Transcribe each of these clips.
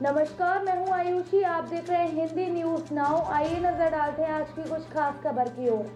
नमस्कार, मैं हूं आयुषी। आप देख रहे हैं हिंदी न्यूज नाउ। आइए नजर डालते हैं आज की कुछ खास खबर की ओर।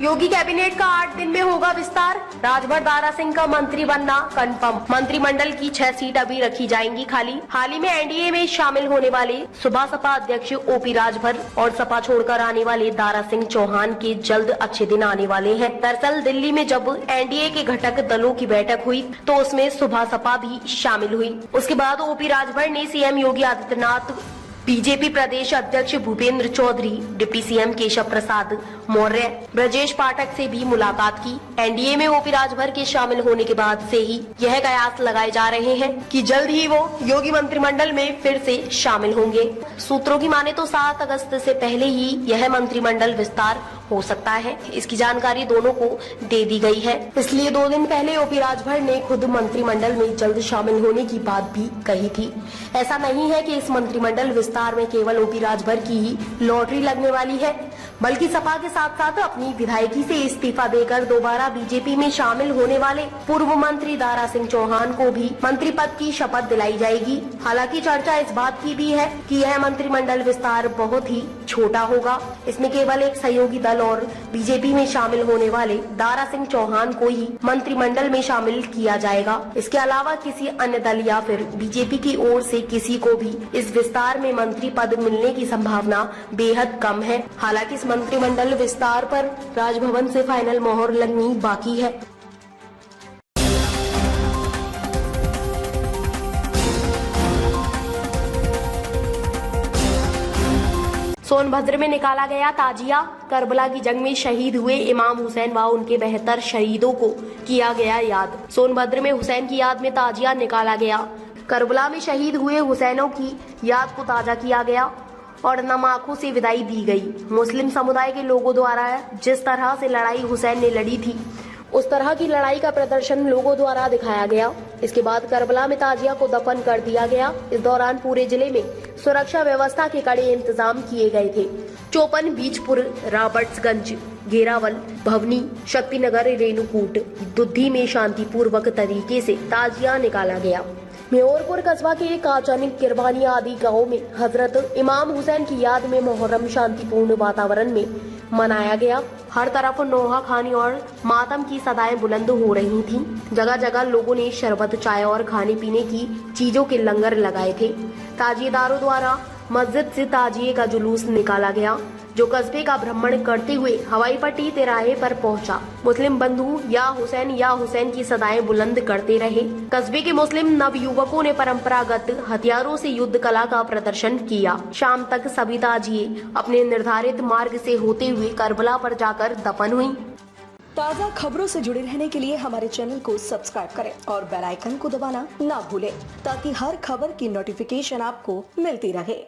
योगी कैबिनेट का 8 दिन में होगा विस्तार। राजभर दारा सिंह का मंत्री बनना कंफर्म। मंत्रिमंडल की 6 सीट अभी रखी जाएंगी खाली। हाल ही में एनडीए में शामिल होने वाले सुबह सपा अध्यक्ष ओपी राजभर और सपा छोड़कर आने वाले दारा सिंह चौहान के जल्द अच्छे दिन आने वाले हैं। दरअसल दिल्ली में जब एनडीए के घटक दलों की बैठक हुई तो उसमें सुबह सपा भी शामिल हुई। उसके बाद ओपी राजभर ने सीएम योगी आदित्यनाथ, बीजेपी प्रदेश अध्यक्ष भूपेंद्र चौधरी, डिप्टी सीएम केशव प्रसाद मौर्य, ब्रजेश पाठक से भी मुलाकात की। एनडीए में ओपी राजभर के शामिल होने के बाद से ही यह कयास लगाए जा रहे हैं कि जल्द ही वो योगी मंत्रिमंडल में फिर से शामिल होंगे। सूत्रों की माने तो 7 अगस्त से पहले ही यह मंत्रिमंडल विस्तार हो सकता है। इसकी जानकारी दोनों को दे दी गई है। इसलिए 2 दिन पहले ओपी राजभर ने खुद मंत्रिमंडल में जल्द शामिल होने की बात भी कही थी। ऐसा नहीं है कि इस मंत्रिमंडल विस्तार में केवल ओपी राजभर की ही लॉटरी लगने वाली है, बल्कि सपा के साथ साथ अपनी विधायकी से इस्तीफा देकर दोबारा बीजेपी में शामिल होने वाले पूर्व मंत्री दारा सिंह चौहान को भी मंत्री पद की शपथ दिलाई जाएगी। हालांकि चर्चा इस बात की भी है कि यह मंत्रिमंडल विस्तार बहुत ही छोटा होगा। इसमें केवल एक सहयोगी दल और बीजेपी में शामिल होने वाले दारा सिंह चौहान को ही मंत्रिमंडल में शामिल किया जाएगा। इसके अलावा किसी अन्य दल या फिर बीजेपी की ओर से किसी को भी इस विस्तार में मंत्री पद मिलने की संभावना बेहद कम है। हालांकि इस मंत्रिमंडल विस्तार पर राजभवन से फाइनल मोहर लगनी बाकी है। सोनभद्र में निकाला गया ताजिया। करबला की जंग में शहीद हुए इमाम हुसैन व उनके 72 शहीदों को किया गया याद। सोनभद्र में हुसैन की याद में ताजिया निकाला गया। करबला में शहीद हुए हुसैनों की याद को ताजा किया गया और नम आंखों से विदाई दी गई। मुस्लिम समुदाय के लोगों द्वारा जिस तरह से लड़ाई हुसैन ने लड़ी थी, उस तरह की लड़ाई का प्रदर्शन लोगों द्वारा दिखाया गया। इसके बाद करबला में ताजिया को दफन कर दिया गया। इस दौरान पूरे जिले में सुरक्षा व्यवस्था के कड़े इंतजाम किए गए थे। चौपन, बीजपुर, रॉबर्ट्सगंज, घेरावल, भवनी, शक्तिनगर, रेणुकूट, दुद्धी में शांतिपूर्वक तरीके से ताजिया निकाला गया। मेहरपुर कस्बा के काचनिक, किरवानी आदि गाँव में हजरत इमाम हुसैन की याद में मुहर्रम शांतिपूर्ण वातावरण में मनाया गया। हर तरफ नोहा खानी और मातम की सदाएं बुलंद हो रही थीं। जगह जगह लोगों ने शरबत, चाय और खाने पीने की चीजों के लंगर लगाए थे। ताजिएदारों द्वारा मस्जिद से ताजिए का जुलूस निकाला गया, जो कस्बे का भ्रमण करते हुए हवाई पट्टी तिराहे पर पहुंचा। मुस्लिम बंधु या हुसैन की सदाएं बुलंद करते रहे। कस्बे के मुस्लिम नवयुवकों ने परंपरागत हथियारों से युद्ध कला का प्रदर्शन किया। शाम तक सभी ताजिए अपने निर्धारित मार्ग से होते हुए करबला पर जाकर दफन हुई। ताज़ा खबरों से जुड़े रहने के लिए हमारे चैनल को सब्सक्राइब करें और बेल आइकन को दबाना ना भूलें, ताकि हर खबर की नोटिफिकेशन आपको मिलती रहे।